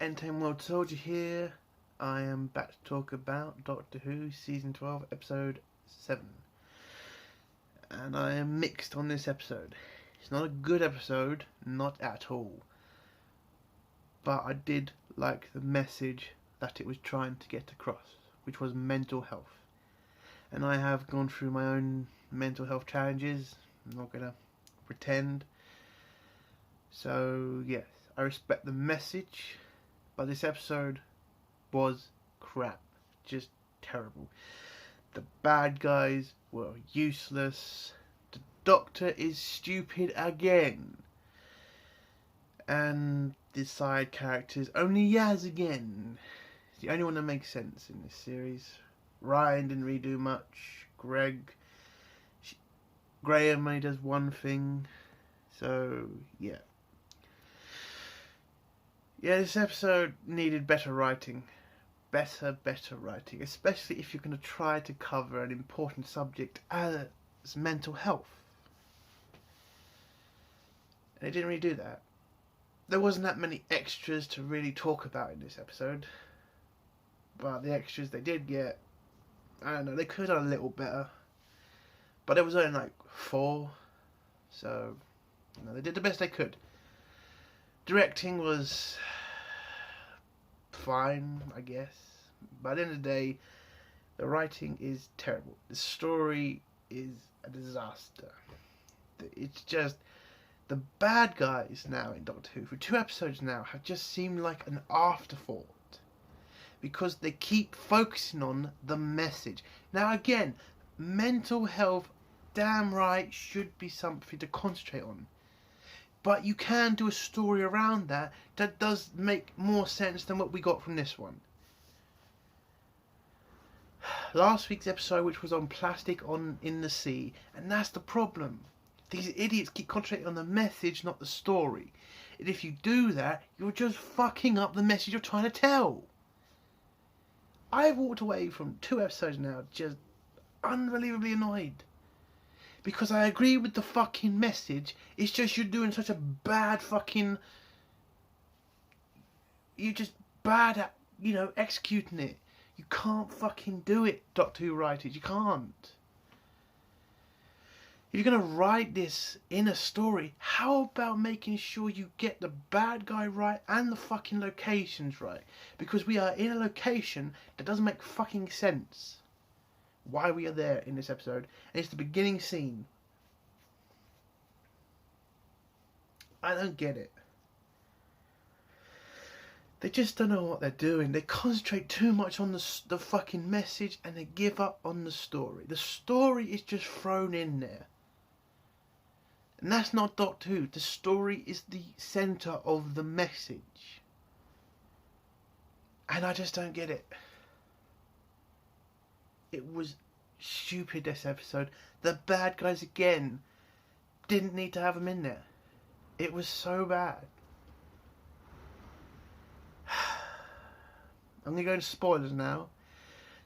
Entertainment World Soldier here. I am back to talk about Doctor Who Season 12, Episode 7. And I am mixed on this episode. It's not a good episode, not at all. But I did like the message that it was trying to get across, which was mental health. And I have gone through my own mental health challenges. I'm not going to pretend. So, yes, I respect the message. But this episode was crap. Just terrible. The bad guys were useless. The Doctor is stupid again. And the side characters, only Yaz again. It's the only one that makes sense in this series. Ryan didn't really do much. Graham only does one thing. So, yeah. Yeah, this episode needed better writing. Better writing. Especially if you're going to try to cover an important subject as mental health. And it didn't really do that. There wasn't that many extras to really talk about in this episode. But the extras they did get, I don't know, they could have done a little better. But it was only like 4. So, they did the best they could. Directing was fine, I guess. But at the end of the day, the writing is terrible. The story is a disaster. It's just the bad guys now in Doctor Who for 2 episodes now have just seemed like an afterthought because they keep focusing on the message. Now again, mental health, damn right, should be something to concentrate on. But you can do a story around that does make more sense than what we got from this one. Last week's episode, which was on plastic in the sea, and that's the problem. These idiots keep concentrating on the message, not the story. And if you do that, you're just fucking up the message you're trying to tell. I've walked away from 2 episodes now just unbelievably annoyed. Because I agree with the fucking message. It's just you're doing such a bad fucking... You're just bad at, executing it. You can't fucking do it, Doctor Who writers. You can't. If you're going to write this in a story, how about making sure you get the bad guy right and the fucking locations right? Because we are in a location that doesn't make fucking sense. Why we are there in this episode, and it's the beginning scene. I don't get it. They just don't know what they're doing. They concentrate too much on the fucking message, and they give up on the story. The story is just thrown in there, and that's not Doctor Who. The story is the centre of the message, and I just don't get it. It was stupid, this episode. The bad guys again. Didn't need to have them in there. It was so bad. I'm going to go into spoilers now.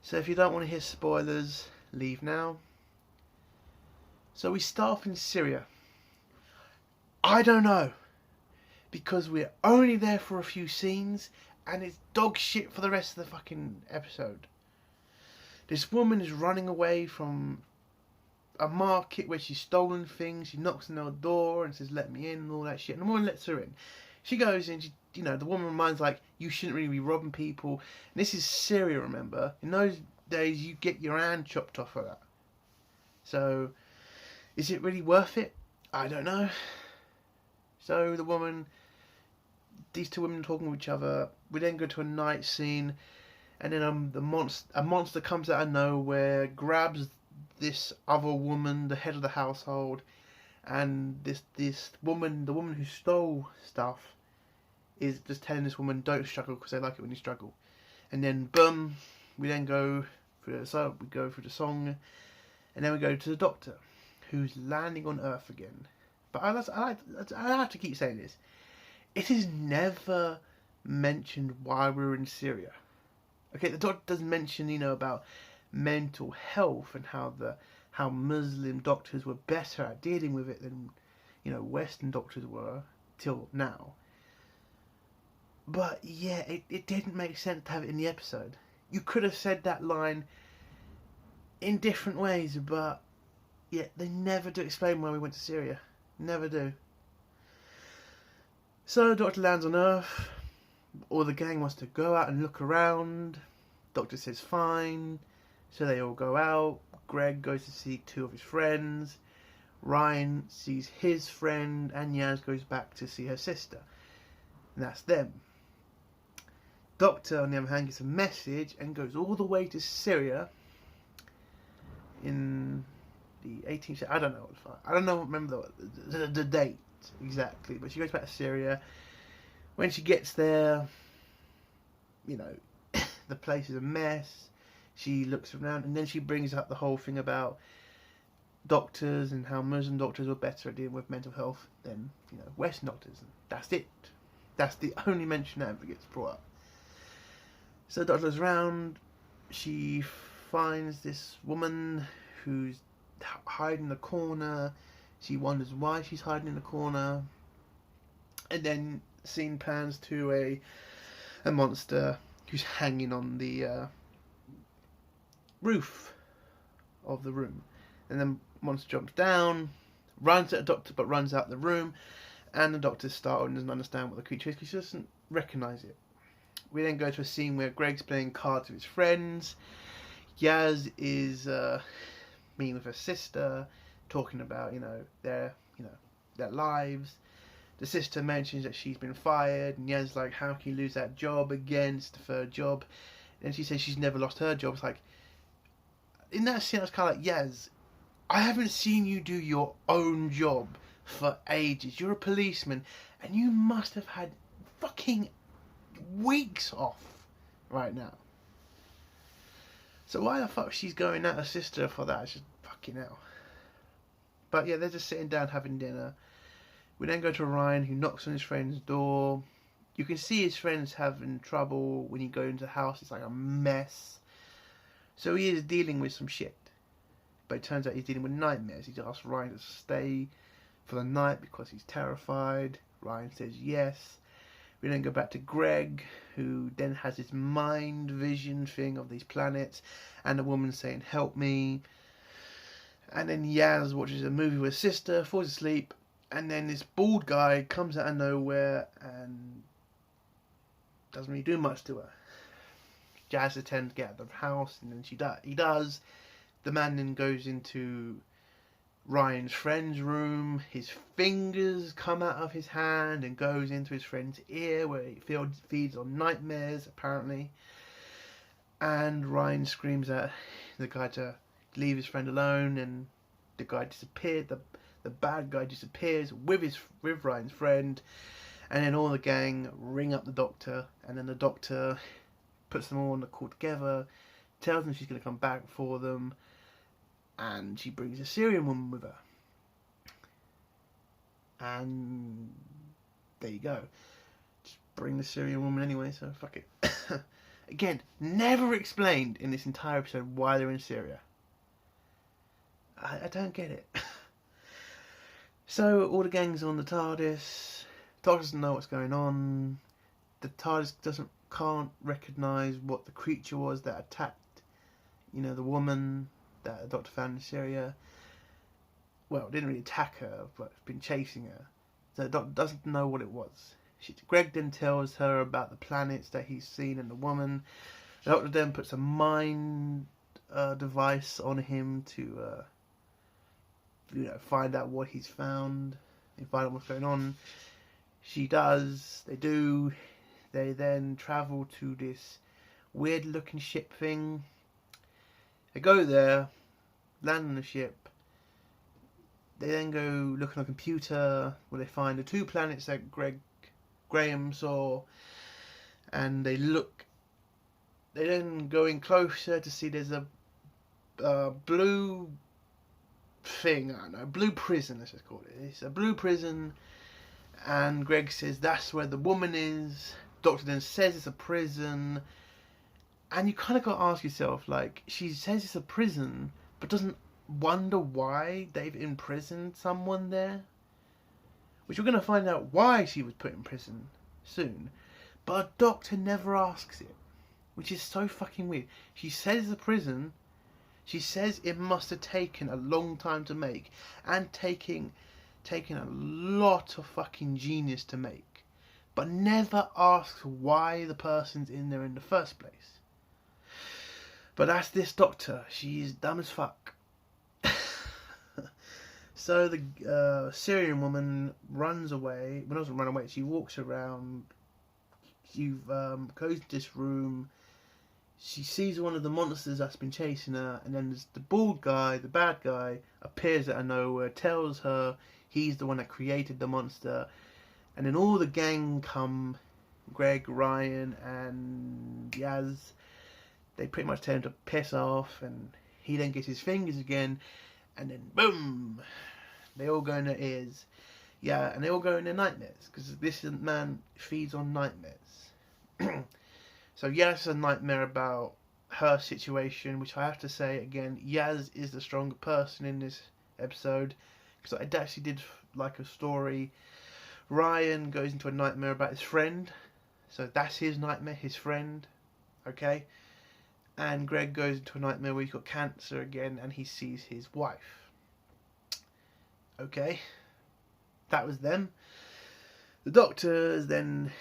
So if you don't want to hear spoilers, leave now. So we start off in Syria. I don't know. Because we're only there for a few scenes. And it's dog shit for the rest of the fucking episode. This woman is running away from a market where she's stolen things. She knocks on the door and says, "Let me in," and all that shit. And the woman lets her in. She goes in. The woman reminds you shouldn't really be robbing people. And this is Syria, remember? In those days, you get your hand chopped off for that. So, is it really worth it? I don't know. So these 2 women talking with each other. We then go to a night scene. And then a monster comes out of nowhere, grabs this other woman, the head of the household, and this woman, the woman who stole stuff, is just telling this woman, "Don't struggle, because they like it when you struggle." And then boom, we then go through the song, and then we go to the Doctor, who's landing on Earth again. But I have to keep saying this. It is never mentioned why we're in Syria. Okay, the Doctor does mention, about mental health and how Muslim doctors were better at dealing with it than, Western doctors were till now. But yeah, it didn't make sense to have it in the episode. You could have said that line in different ways, but yeah, they never do explain why we went to Syria. Never do. So Doctor lands on Earth. All the gang wants to go out and look around. Doctor says fine. So they all go out. Greg goes to see two of his friends. Ryan sees his friend, and Yaz goes back to see her sister. And that's them. Doctor, on the other hand, gets a message and goes all the way to Syria in the 18th century. I don't know. I don't know. Remember the date exactly, but she goes back to Syria. When she gets there, you know, the place is a mess. She looks around, and then she brings up the whole thing about doctors and how Muslim doctors are better at dealing with mental health than, you know, Western doctors. And that's it. That's the only mention that ever gets brought up. So the doctor goes around. She finds this woman who's hiding in the corner. She wonders why she's hiding in the corner. And then scene pans to a monster who's hanging on the roof of the room. And then monster jumps down, runs at the doctor, but runs out the room. And the doctor's startled and doesn't understand what the creature is because she doesn't recognise it. We then go to a scene where Greg's playing cards with his friends. Yaz is meeting with her sister, talking about their lives. The sister mentions that she's been fired, and Yaz like, how can you lose that job again? It's the third job. And she says she's never lost her job. It's like, in that scene, I was kind of like, Yaz, I haven't seen you do your own job for ages. You're a policeman, and you must have had fucking weeks off right now. So why the fuck she's going at her sister for that? It's just fucking hell. But yeah, they're just sitting down having dinner. We then go to Ryan, who knocks on his friend's door. You can see his friend's having trouble when you go into the house. It's like a mess. So he is dealing with some shit. But it turns out he's dealing with nightmares. He asks Ryan to stay for the night because he's terrified. Ryan says yes. We then go back to Greg, who then has this mind vision thing of these planets, and a woman saying, help me. And then Yaz watches a movie with her sister, falls asleep, and then this bald guy comes out of nowhere and doesn't really do much to her. Yaz attempts to get out of the house, and then he does. The man then goes into Ryan's friend's room. His fingers come out of his hand and goes into his friend's ear, where he feeds on nightmares, apparently. And Ryan screams at the guy to leave his friend alone, and the guy disappeared. The bad guy disappears with Ryan's friend, and then all the gang ring up the doctor, and then the doctor puts them all on the call together, tells them she's going to come back for them, and she brings a Syrian woman with her. And there you go. Just bring the Syrian woman anyway, so fuck it. Again, never explained in this entire episode why they're in Syria. I don't get it. So, all the gang's on the TARDIS. Doctor doesn't know what's going on. The TARDIS can't recognise what the creature was that attacked, the woman that the Doctor found in Syria. Well, didn't really attack her, but been chasing her. So the Doctor doesn't know what it was. Greg then tells her about the planets that he's seen and the woman. The Doctor then puts a mind device on him to find out what he's found and find out what's going on. She does. They do. They then travel to this weird looking ship thing. They go there, land on the ship. They then go look on a computer where they find the two planets that Graham saw, and they then go in closer to see there's a blue thing, I don't know, blue prison, let's just call it. It's a blue prison, and Greg says that's where the woman is. Doctor then says it's a prison, and you kind of got to ask yourself, like, she says it's a prison, but doesn't wonder why they've imprisoned someone there? Which we're going to find out why she was put in prison soon. But a doctor never asks it, which is so fucking weird. She says the prison, she says it must have taken a long time to make, and taken a lot of fucking genius to make, but never asks why the person's in there in the first place. But that's this doctor. She's dumb as fuck. So the Syrian woman runs away. Well, doesn't run away. She walks around. She goes to this room. She sees one of the monsters that's been chasing her, and then there's the bald guy, the bad guy, appears out of nowhere, tells her he's the one that created the monster, and then all the gang come, Greg, Ryan, and Yaz. They pretty much tell him to piss off, and he then gets his fingers again, and then boom, they all go in their ears. Yeah, and they all go in their nightmares, because this man feeds on nightmares. So Yaz a nightmare about her situation, which I have to say again, Yaz is the stronger person in this episode, because I actually did like a story. Ryan goes into a nightmare about his friend, so that's his nightmare, his friend, okay? And Greg goes into a nightmare where he's got cancer again, and he sees his wife. Okay, that was them. The doctor is then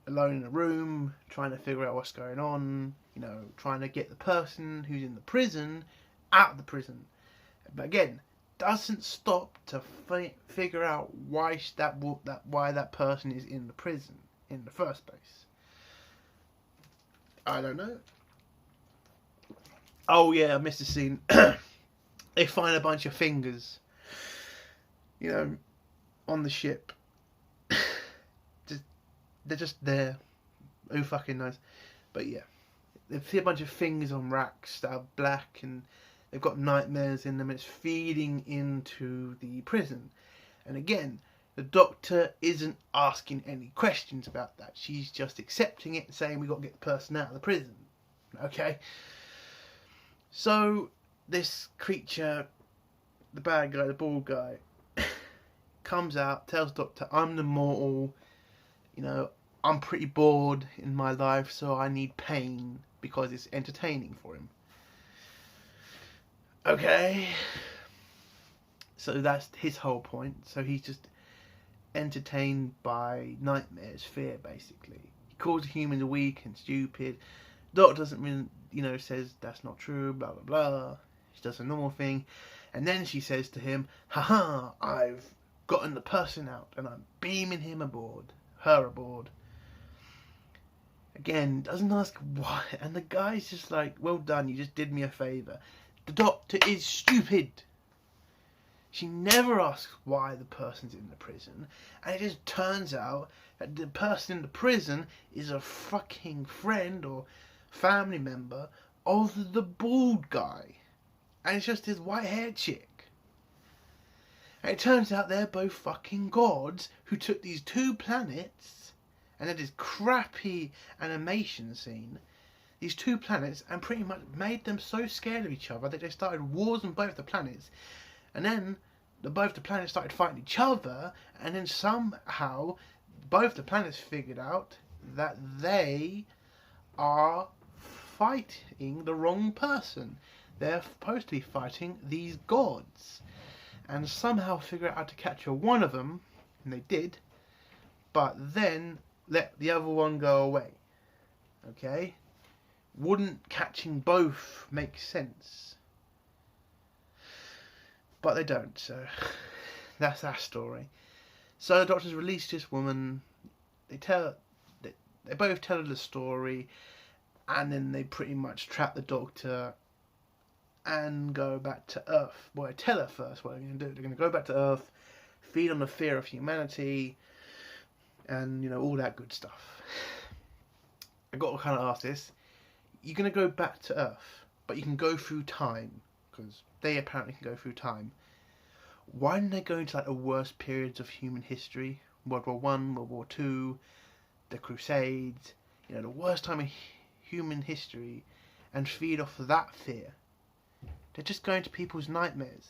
alone in a room, trying to figure out what's going on, you know, trying to get the person who's in the prison out of the prison. But again, doesn't stop to figure out why that person is in the prison in the first place. I don't know. Oh yeah, I missed a scene. They find a bunch of fingers, you know, on the ship. They're just there. Who fucking knows? But yeah, they see a bunch of fingers on racks that are black, and they've got nightmares in them. And it's feeding into the prison. And again, the doctor isn't asking any questions about that. She's just accepting it and saying, we got to get the person out of the prison. Okay? So, this creature, the bad guy, the bald guy, comes out, tells Doctor, I'm the mortal, you know, I'm pretty bored in my life, so I need pain because it's entertaining for him. Okay? So that's his whole point. So he's just entertained by nightmares, fear, basically. He calls humans weak and stupid. Doctor doesn't really, you know, says that's not true, blah, blah, blah. She does a normal thing. And then she says to him, haha, I've gotten the person out and I'm beaming him aboard. Her aboard. Again, doesn't ask why. And the guy's just like, well done, you just did me a favour. The doctor is stupid. She never asks why the person's in the prison. And it just turns out that the person in the prison is a fucking friend or family member of the bald guy. And it's just his white-haired chick. And it turns out they're both fucking gods who took these two planets and had this crappy animation scene, these two planets, and pretty much made them so scared of each other that they started wars on both the planets. And then both the planets started fighting each other, and then somehow both the planets figured out that they are fighting the wrong person. They're supposed to be fighting these gods. And somehow figure out how to capture one of them, and they did, but then let the other one go away. Okay? Wouldn't catching both make sense? But they don't, so that's our story. So the doctors released this woman. They both tell her the story, and then they pretty much trap the doctor and go back to Earth. Well, I tell her first what they're going to do. They're going to go back to Earth, feed on the fear of humanity, and, you know, all that good stuff. I got to kind of ask this. You're going to go back to Earth, but you can go through time, because they apparently can go through time. Why didn't they go into like the worst periods of human history? World War One, World War Two, the Crusades, you know, the worst time in human history, and feed off of that fear? They're just going to people's nightmares.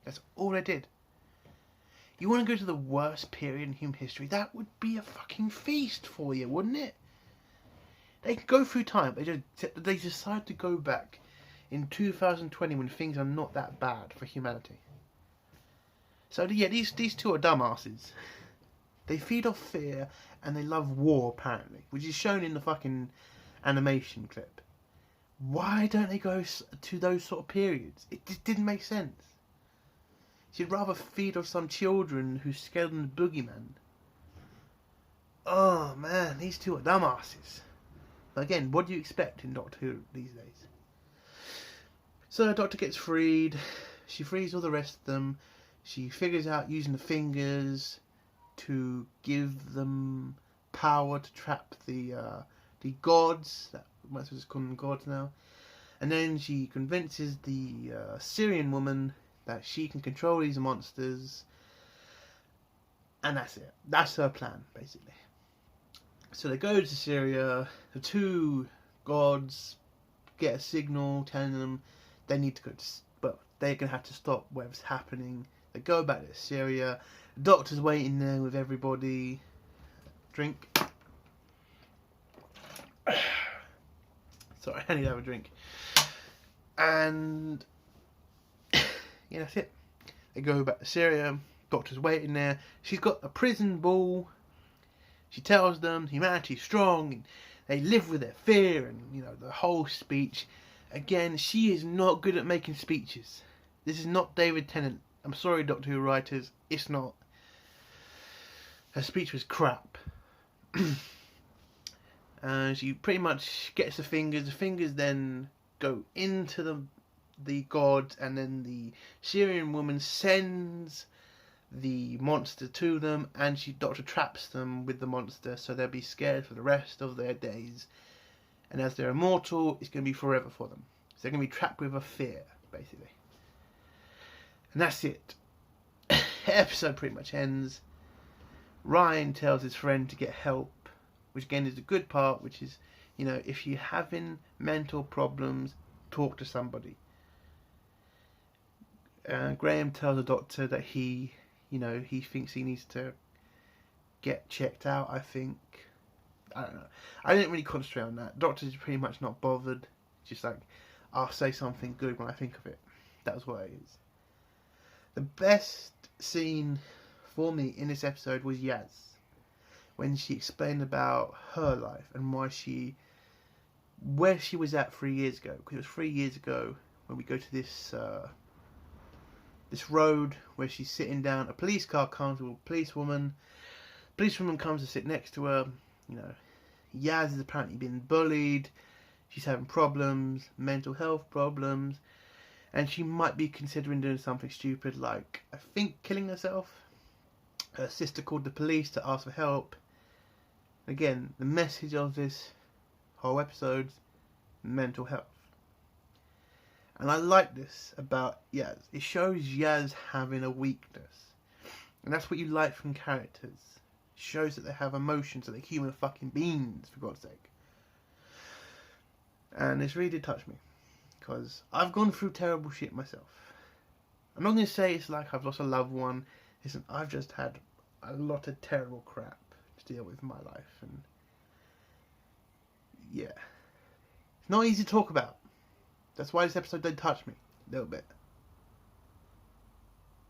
That's all they did. You want to go to the worst period in human history? That would be a fucking feast for you, wouldn't it? They can go through time. They decide to go back in 2020 when things are not that bad for humanity. So yeah, these two are dumbasses. They feed off fear and they love war apparently, which is shown in the fucking animation clip. Why don't they go to those sort of periods? It just didn't make sense. She'd rather feed off some children who's scared of the boogeyman. Oh man, these two are dumbasses. But again, what do you expect in Doctor Who these days? So the Doctor gets freed. She frees all the rest of them. She figures out using the fingers to give them power to trap the gods. That might as well just call them gods now. And then she convinces the Syrian woman that she can control these monsters. And that's it. That's her plan, basically. So they go to Syria. The two gods get a signal telling them they need to go to... Well, they're going to have to stop whatever's happening. They go back to Syria. The Doctor's waiting there with everybody. Drink. Sorry, I need to have a drink. And yeah, that's it. They go back to Syria. Doctor's waiting there. She's got a prison ball. She tells them humanity's strong and they live with their fear and, you know, the whole speech. Again, she is not good at making speeches. This is not David Tennant. I'm sorry, Doctor Who writers. It's not. Her speech was crap. She pretty much gets the fingers. The fingers then go into the gods, and then the Syrian woman sends the monster to them, and Doctor traps them with the monster, so they'll be scared for the rest of their days. And as they're immortal, it's going to be forever for them. So they're going to be trapped with a fear, basically. And that's it. The episode pretty much ends. Ryan tells his friend to get help, which again is a good part, which is, you know, if you're having mental problems, talk to somebody. Graham tells the Doctor that he thinks he needs to get checked out, I think. I don't know. I didn't really concentrate on that. Doctor's pretty much not bothered. Just like, I'll say something good when I think of it. That was what it is. The best scene for me in this episode was Yaz. When she explained about her life and where she was at 3 years ago. Because it was 3 years ago when we go to this road where she's sitting down. A police car comes with a policewoman. Policewoman comes to sit next to her. You know, Yaz is apparently being bullied. She's having problems, mental health problems. And she might be considering doing something stupid like, I think, killing herself. Her sister called the police to ask for help. Again, the message of this whole episode, mental health. And I like this about Yaz. It shows Yaz having a weakness. And that's what you like from characters. It shows that they have emotions, that they're human fucking beings, for God's sake. And this really did touch me. Because I've gone through terrible shit myself. I'm not going to say it's like I've lost a loved one. Listen, I've just had a lot of terrible crap to deal with in my life. And yeah. It's not easy to talk about. That's why this episode did touch me a little bit.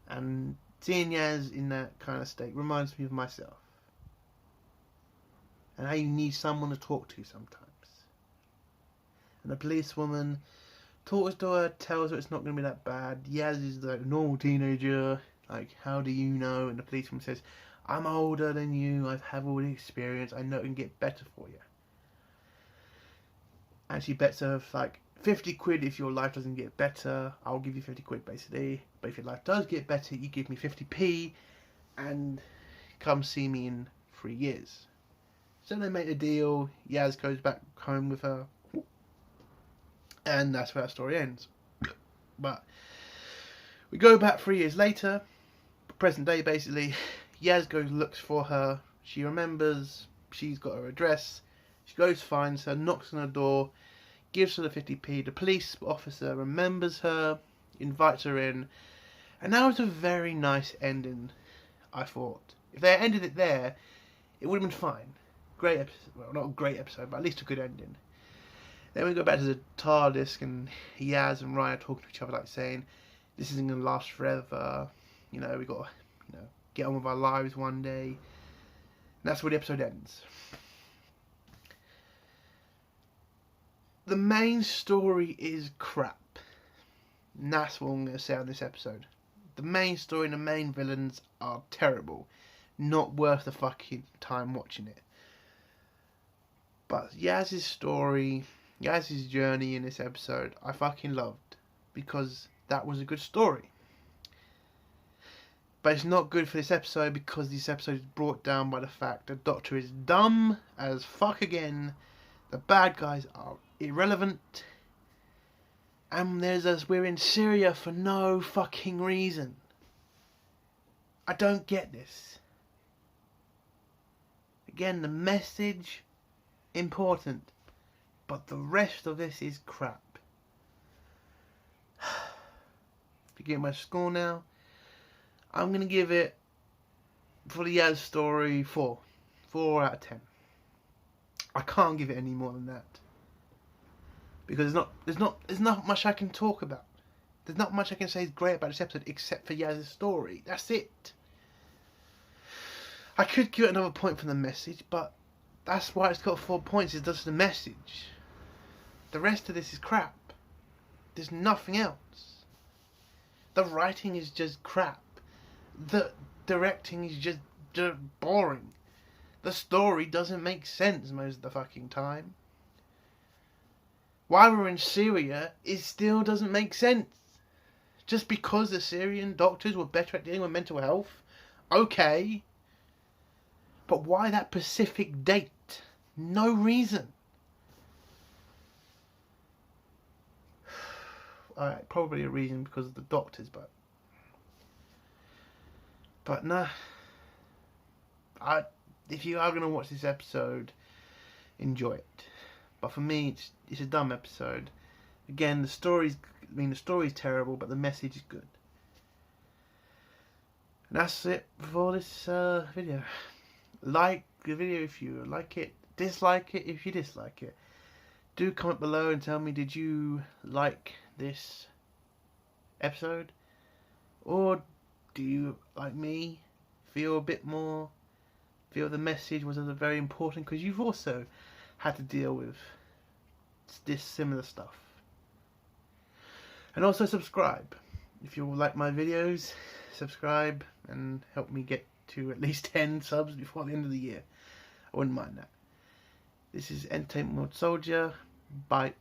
And seeing Yaz in that kind of state reminds me of myself. And how you need someone to talk to sometimes. And the policewoman talks to her, tells her it's not going to be that bad. Yaz is like a normal teenager. Like, how do you know? And the policewoman says, I'm older than you. I've had all the experience. I know it can get better for you. And she bets her like 50 quid if your life doesn't get better. I'll give you 50 quid basically. But if your life does get better, you give me 50p. And come see me in 3 years. So they make a deal. Yaz goes back home with her. And that's where that story ends. But we go back 3 years later, present day basically. Yaz goes, looks for her. She remembers she's got her address. She goes, finds her, knocks on her door, gives her the 50p. The police officer remembers her, invites her in. And that was a very nice ending. I thought. If they ended it there, it would have been fine. Great episode. Well, not a great episode, but at least a good ending. Then we go back to the TARDIS, and Yaz and Ryan are talking to each other, like saying, this isn't going to last forever. You know, we got to, get on with our lives one day. And that's where the episode ends. The main story is crap. And that's what I'm going to say on this episode. The main story and the main villains are terrible. Not worth the fucking time watching it. But Yaz's story, Yaz's journey in this episode, I fucking loved. Because that was a good story. But it's not good for this episode because this episode is brought down by the fact the Doctor is dumb as fuck again. The bad guys are irrelevant. And we're in Syria for no fucking reason. I don't get this. Again, the message, important. But the rest of this is crap. To get my score now, I'm going to give it, for the Yaz story, 4. 4 out of 10. I can't give it any more than that. Because there's not much I can talk about. There's not much I can say is great about this episode except for Yaz's story. That's it. I could give it another point for the message, but that's why it's got 4 points. It's just the message. The rest of this is crap. There's nothing else. The writing is just crap. The directing is just boring. The story doesn't make sense most of the fucking time. Why we're in Syria, it still doesn't make sense. Just because the Syrian doctors were better at dealing with mental health? Okay. But why that specific date? No reason. Alright, probably a reason because of the doctors, but nah. If you are going to watch this episode, enjoy it. But for me, it's a dumb episode. Again, the story's terrible, but the message is good. And that's it for this video. Like the video if you like it. Dislike it if you dislike it. Do comment below and tell me, did you like this episode? Or do you, like me, feel the message was very important? Because you've also had to deal with this similar stuff. And also subscribe. If you like my videos, subscribe and help me get to at least 10 subs before the end of the year. I wouldn't mind that. This is Entertainment Mode Soldier. Bye.